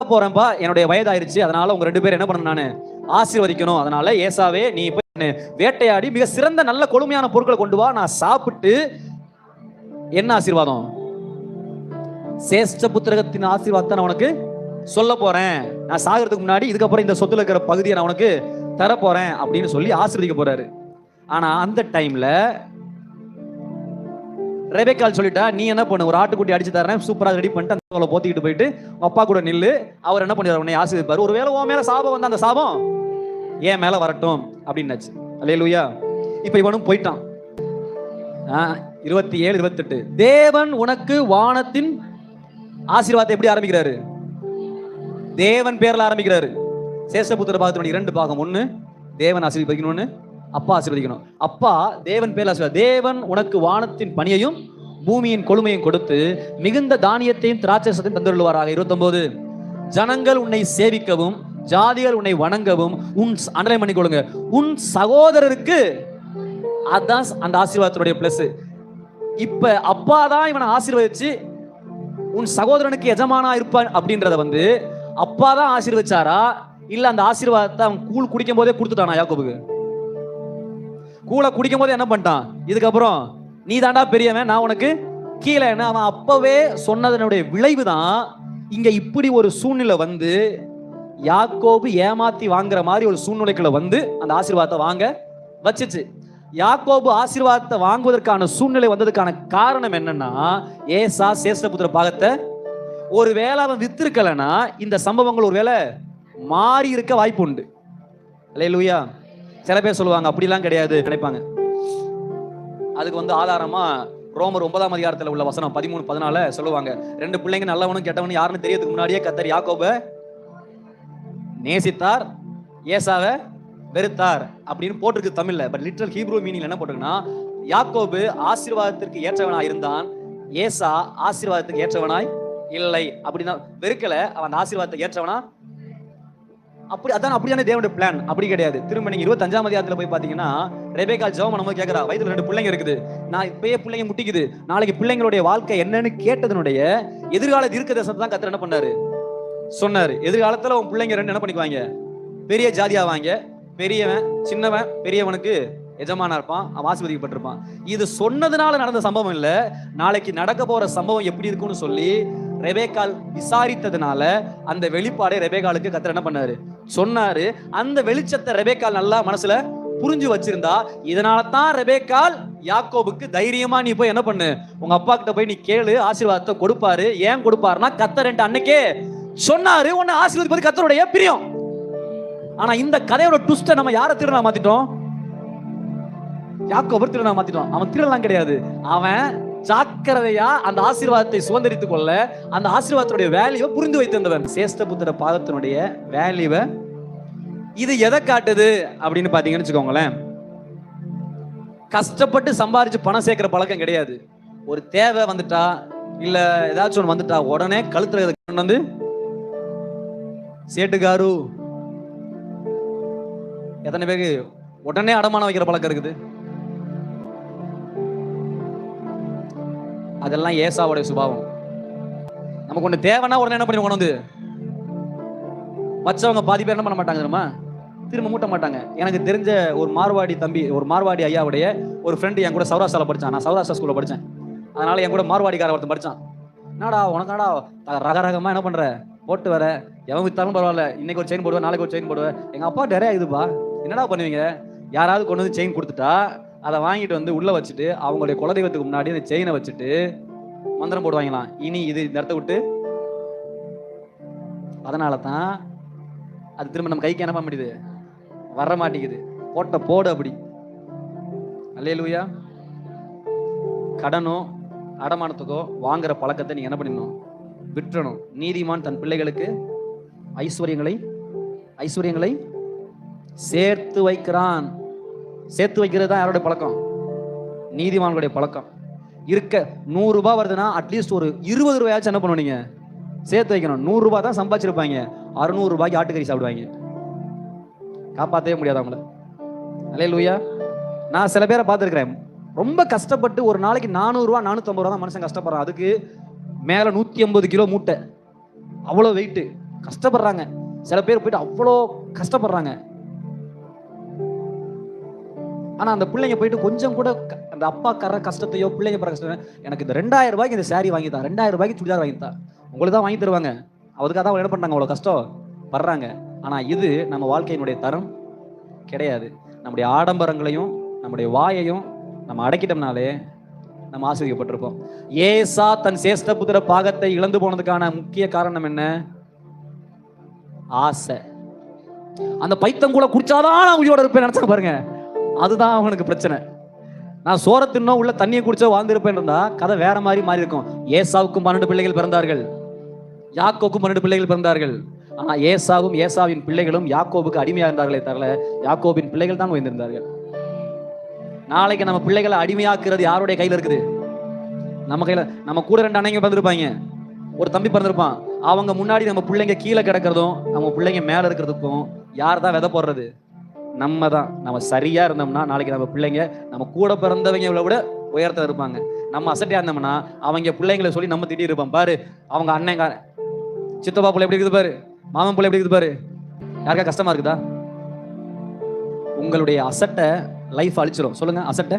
போறேன்ப்பா, என்னுடைய வயதாயிருச்சு, அதனால உங்க 2 பேரும் என்ன பண்ணணும், நானு ஆசீர்வதிக்கணும். அதனால ஏசாவே நீ போய் வேட்டையாடி மிக சிறந்த நல்ல கொழுமையான பொருட்களை கொண்டு வா, நான் சாப்பிட்டு என்ன ஆசீர்வாதம், சேஷ்ட புத்திரகத்தின் ஆசீர்வாதத்தை நான் உனக்கு சொல்ல போறேன். நான் சாகிறதுக்கு முன்னாடி இதுக்கப்புறம் இந்த சொத்துல இருக்கிற பகுதியை நான் உனக்கு தர போறேன் அப்படின்னு சொல்லி ஆசீர்வதிக்க போறாரு. ஆனா அந்த டைம்ல ரெபெக்காள் சொல்லிட்டா, நீ என்ன பண்ணு, ஒரு ஆட்டுக்குட்டி அடிச்சு தரேன், சூப்பரா ரெடி பண்ணிட்டு அந்த போத்திக்கிட்டு போயிட்டு உங்க அப்பா கூட நில்லு, அவர் என்ன பண்ணிடுவார், உன்னை ஆசீர்வதிப்பாரு. ஒருவேளை உன் மேல சாபம் வந்தா அந்த சாபம் ஏன் மேல வரட்டும் அப்படின்னாச்சு. அல்லேலூயா. இப்ப இவனும் போயிட்டான். 27, 28 தேவன் உனக்கு வானத்தின் ஆசீர்வாதத்தை எப்படி ஆரம்பிக்கிறாரு, தேவன் பேர்ல ஆரம்பிக்கிறாரு. சேஷபுத்திர பாகத்தினுடைய 2 பாகம், ஒண்ணு தேவன் ஆசீர்வதிக்கணும், ஒண்ணு அப்பா ஆசீர்வதிக்கணும். அப்பா தேவன் பேர்ல ஆசீர்வாதம். தேவன் உனக்கு வானத்தின் பனியையும் பூமியின் கொழுமையும் கொடுத்து மிகுந்த தானியத்தையும் திராட்சையையும் தந்துள்ளுவாராக. 29 ஜனங்கள் உன்னை சேவிக்கவும் ஜாதிகள் உன்னை வணங்கவும் உன் அண்டர்லைன் பண்ணி கொடுங்க, உன் சகோதரருக்கு. அதான் அந்த ஆசீர்வாதத்துடைய பிளஸ். இப்ப அப்பா தான் இவனை ஆசீர்வதிச்சு உன் சகோதரனுக்கு எஜமானா இருப்பான் அப்படின்றத அப்பா தான் ஆசீர்வதிச்சாரா, இல்ல அந்த ஆசீர்வாதத்தை அவன் கூழ் குடிக்கும் போதே கொடுத்துட்டானா? யாக்கோபுக்கு கூழ குடிக்கும் போதே என்ன பண்ணிட்டான், இதுக்கப்புறம் நீ தாண்டா பெரியவன், நான் உனக்கு கீழே. அவன் அப்பவே சொன்னதனுடைய விளைவு தான் இங்க இப்படி ஒரு சூழ்நிலை யாக்கோபு ஏமாத்தி வாங்குற மாதிரி ஒரு சூழ்நிலைக்குள்ள அந்த ஆசீர்வாதத்தை வாங்க வச்சுச்சு. யாக்கோபு ஆசீர்வாதத்தை வாங்குவதற்கான சூழ்நிலை வந்ததுக்கான காரணம் என்னன்னா, ஏசா சேஷ்டபுத்திர பாகத்தை ஒருவேளை அவன் வித்திருக்கலன்னா இந்த சம்பவங்கள் ஒருவேளை மாறி இருக்க வாய்ப்பு உண்டு. அல்லேலூயா. சில பேர் சொல்லுவாங்க அப்படிலாம் கிடையாது நினைப்பாங்க. அதுக்கு ஆதாரமா ரோமர் 9ஆம் அதிகாரத்தில் உள்ள வசனம் 13, 14 சொல்லுவாங்க, 2 பிள்ளைங்க நல்லவனும் கெட்டவனும் யாருன்னு தெரியறதுக்கு முன்னாடியே கர்த்தர் யாக்கோபை நேசித்தார், ஏசாவை வெறுத்தார் அப்படின்னு போட்டிருக்கு தமிழ்ல. பட் லிட்டரல் ஹீப்ரூ மீனிங்ல என்ன போட்டிருக்குன்னா, யாக்கோபு ஆசீர்வாதத்திற்கு ஏற்றவனாய் இருந்தான், ஏசா ஆசீர்வாதத்துக்கு ஏற்றவனாய் இல்லை. அப்படின்னா வெறுக்கல, அவன் அந்த ஆசீர்வாதத்தை ஏற்றவனா. அப்படியான தேவனுடைய பிளான் அப்படி கிடையாது. திரும்ப நீங்க 25ஆம் அதிகாரத்துல போய் பாத்தீங்கன்னா, ரெபெக்காள் ஜெபம் பண்ணும்போது கேக்குறா, வயித்துல 2 பிள்ளைங்க இருக்குது, நான் இப்பயே பிள்ளைங்க முட்டிக்குது, நாளைக்கு பிள்ளைங்களுடைய வாழ்க்கை என்னன்னு கேட்டதனுடைய எதிர்கால தீர்க்கதரிசனத்தை தான் கர்த்தர் என்ன பண்ணாரு சொன்னாரு. எதிர்காலத்துல உன் பிள்ளைங்க 2 என்ன பண்ணிக்குவாங்க, பெரிய ஜாதியாவாங்க, பெரியவன் சின்னவன் பெரியவனுக்கு எஜமானா இருப்பான், அவன் ஆசீர்வதிக்கப்பட்டிருப்பான். இது சொன்னதுனால நடந்த சம்பவம் இல்ல, நாளைக்கு நடக்க போற சம்பவம் எப்படி இருக்கும்னு சொல்லி ரெபெக்காள் விசாரித்ததுனால அந்த வெளிப்பாடை ரெபெக்காளுக்கு கர்த்தர் என்ன பண்ணாரு சொன்னாரு. அந்த வெளிச்சத்தை ரெபெக்காள் நல்லா மனசுல புரிஞ்சு வச்சிருந்தா, இதனால தான் ரெபெக்காள் யாக்கோபுக்கு தைரியமா நீ போய் என்ன பண்ணு, உங்க அப்பா கிட்ட போய் நீ கேளு, ஆசீர்வாதத்தை கொடுப்பாரு. ஏன் கொடுப்பாருன்னா, கர்த்தர் அன்னைக்கே சொன்னாரு, உன்னை ஆசீர்வதிப்பது கர்த்தருடைய பிரியம். ஆனா இந்த கதையோட ட்விஸ்ட நம்ம யாரை திருடனா மாத்திட்டோம், யாக்கோபு திருடனா மாத்திட்டோம். அவன் திருடலாம் கிடையாது, அவன் ஜாக்கிரதையா அந்த ஆசீர்வாதத்தை சுதந்திரித்துக் கொள்ள அந்த ஆசீர்வாதத்துடைய வேல்யூவை புரிந்து வைத்திருந்தவன். சேஷ்டபுத்திர பாகத்தினுடைய வேல்யூவை இது எதை காட்டுது அப்படின்னு பாத்தீங்கன்னு வச்சுக்கோங்களேன், கஷ்டப்பட்டு சம்பாதிச்சு பணம் சேர்க்கிற பழக்கம் கிடையாது. ஒரு தேவை வந்துட்டா இல்ல ஏதாச்சும் ஒன்று வந்துட்டா உடனே கழுத்துல சேட்டுக்காரு. எத்தனை பேருக்கு உடனே அடமானம் வைக்கிற பழக்கம் இருக்குது? அதெல்லாம் ஏசாவுடைய சுபாவம். நமக்கு ஒண்ணு தேவைன்னா உடனே என்ன பண்ணி கொண்டு மற்றவங்க பாதி பேர் என்ன பண்ண மாட்டாங்க தெரியுமா, திரும்ப மூட்ட மாட்டாங்க. எனக்கு தெரிஞ்ச ஒரு மார்வாடி தம்பி, ஒரு மார்வாடி ஐயாவுடைய ஒரு ஃப்ரெண்டு என் கூட சௌராஷ்டிரால படிச்சான். நான் சௌராஷ்டிரா ஸ்கூல்ல படித்தேன், அதனால என் கூட மார்வாடிக்கார ஒருத்தன் படிச்சான். என்னடா உனக்காடா ரகரகமா என்ன பண்ற, போட்டு வர, எவன் வித்தாலும் பரவாயில்ல, இன்னைக்கு ஒரு செயின் போடுவேன், நாளைக்கு ஒரு செயின் போடுவேன். எங்க அப்பா நிறைய இதுப்பா, என்னடா பண்ணுவீங்க, யாராவது கொண்டு செயின் கொடுத்துட்டா அதை வாங்கிட்டு உள்ள வச்சுட்டு அவங்களுடைய குலதெய்வத்துக்கு முன்னாடி அந்த செயினை வச்சுட்டு மந்திரம் போடுவாங்களாம், இனி இது இந்த இடத்த விட்டு. அதனால தான் அது திரும்ப நம்ம கைக்கு என்ன பண்ண முடியுது, வர மாட்டேங்குது. போட்ட போடு அப்படி. அல்லேலூயா. கடனோ அடமானத்துக்கோ வாங்குற பழக்கத்தை நீங்க என்ன பண்ணணும், விட்டுறணும். நீதிமான் தன் பிள்ளைகளுக்கு ஐஸ்வர்யங்களை சேர்த்து வைக்கிறான். சேர்த்து வைக்கிறது தான் யாருடைய பழக்கம், நீதிமான்களுடைய பழக்கம். இருக்க 100 ரூபாய் வருதுன்னா அட்லீஸ்ட் ஒரு 20 ரூபாயாச்சும் என்ன பண்ணுவீங்க, சேர்த்து வைக்கணும். 100 ரூபாய் தான் சம்பாதிச்சிருப்பாங்க, 600 ரூபாய்க்கு ஆட்டுக்கறி சாப்பிடுவாங்க. காப்பாற்றவே முடியாது அவங்கள. அல்லேலூயா. நான் சில பேரை பார்த்துருக்கிறேன், ரொம்ப கஷ்டப்பட்டு ஒரு நாளைக்கு 400 ரூபா 450 ரூபா தான் மனுஷன் கஷ்டப்படுறான். அதுக்கு மேல 150 கிலோ மூட்டை, அவ்வளோ வெயிட்டு. கஷ்டப்படுறாங்க. சில பேர் போயிட்டு அவ்வளோ கஷ்டப்படுறாங்க. ஆனா அந்த பிள்ளைங்க போயிட்டு கொஞ்சம் கூட அந்த அப்பா கர கஷ்டத்தையோ பிள்ளைங்க படுற கஷ்டம், எனக்கு இந்த 2000 ரூபாய்க்கு இந்த சாரி வாங்கி தா, 2000 ரூபாய்க்கு சுடிதார் வாங்கி தா, உங்களுக்கு தான் வாங்கி தருவாங்க. அதுக்காக தான் என்ன பண்றாங்க, அவ்வளோ கஷ்டம் படுறாங்க. ஆனா இது நம்ம வாழ்க்கையினுடைய தரம் கிடையாது. நம்முடைய ஆடம்பரங்களையும் நம்முடைய வாயையும் நம்ம அடக்கிட்டோம்னாலே நம்ம ஆசீர்வதிக்கப்பட்டிருப்போம். ஏசா தன் சேஷ்ட புத்திர பாகத்தை இழந்து போனதுக்கான முக்கிய காரணம் என்ன? ஆசை. அந்த பைத்தம் கூட குடிச்சாதான் நான் உயிரோட இருப்பேன் நினைச்சா பாருங்க, அதுதான் அவனுக்கு பிரச்சனை. நான் சோற தின்னோ உள்ள தண்ணியை குடிச்சோ வாழ்ந்திருப்பேன் இருந்தா கதை வேற மாதிரி மாறி இருக்கும். ஏசாவுக்கும் 12 பிள்ளைகள் பிறந்தார்கள், யாக்கோவுக்கும் 12 பிள்ளைகள் பிறந்தார்கள். ஆனா ஏசாவும் ஏசாவின் பிள்ளைகளும் யாக்கோபுக்கு அடிமையா இருந்தார்களே தவிர யாக்கோபின் பிள்ளைகள் தான் உயர்ந்திருந்தார்கள். நாளைக்கு நம்ம பிள்ளைகளை அடிமையாக்குறது யாருடைய கையில இருக்குது? நம்ம கையில. நம்ம கூட 2 அண்ணங்க பிறந்திருப்பாங்க, ஒரு தம்பி பிறந்திருப்பான். அவங்க முன்னாடி நம்ம பிள்ளைங்க கீழே கிடக்கிறதும் நம்ம பிள்ளைங்க மேல இருக்கிறதுக்கும் யார் தான் விதை போடுறது? நம்ம தான். நம்ம சரியா இருந்தோம்னா நாளைக்கு நம்ம பிள்ளைங்க நம்ம கூட பிறந்தவங்களை விட உயரத்தில் இருப்பாங்க. நம்ம அசட்டியா இருந்தோம்னா அவங்க பிள்ளைங்களை சொல்லி நம்ம திட்டி இருப்போம். பாரு அவங்க அண்ணன் சித்தப்பா பிள்ளை எப்படி இருக்குது பாரு, மாமன் பிள்ளை எப்படி இருக்குது பாரு. யாருக்கா கஷ்டமா இருக்குதா? உங்களுடைய அசட்டை லைஃப் அழிச்சிடும். சொல்லுங்க, அசட்டை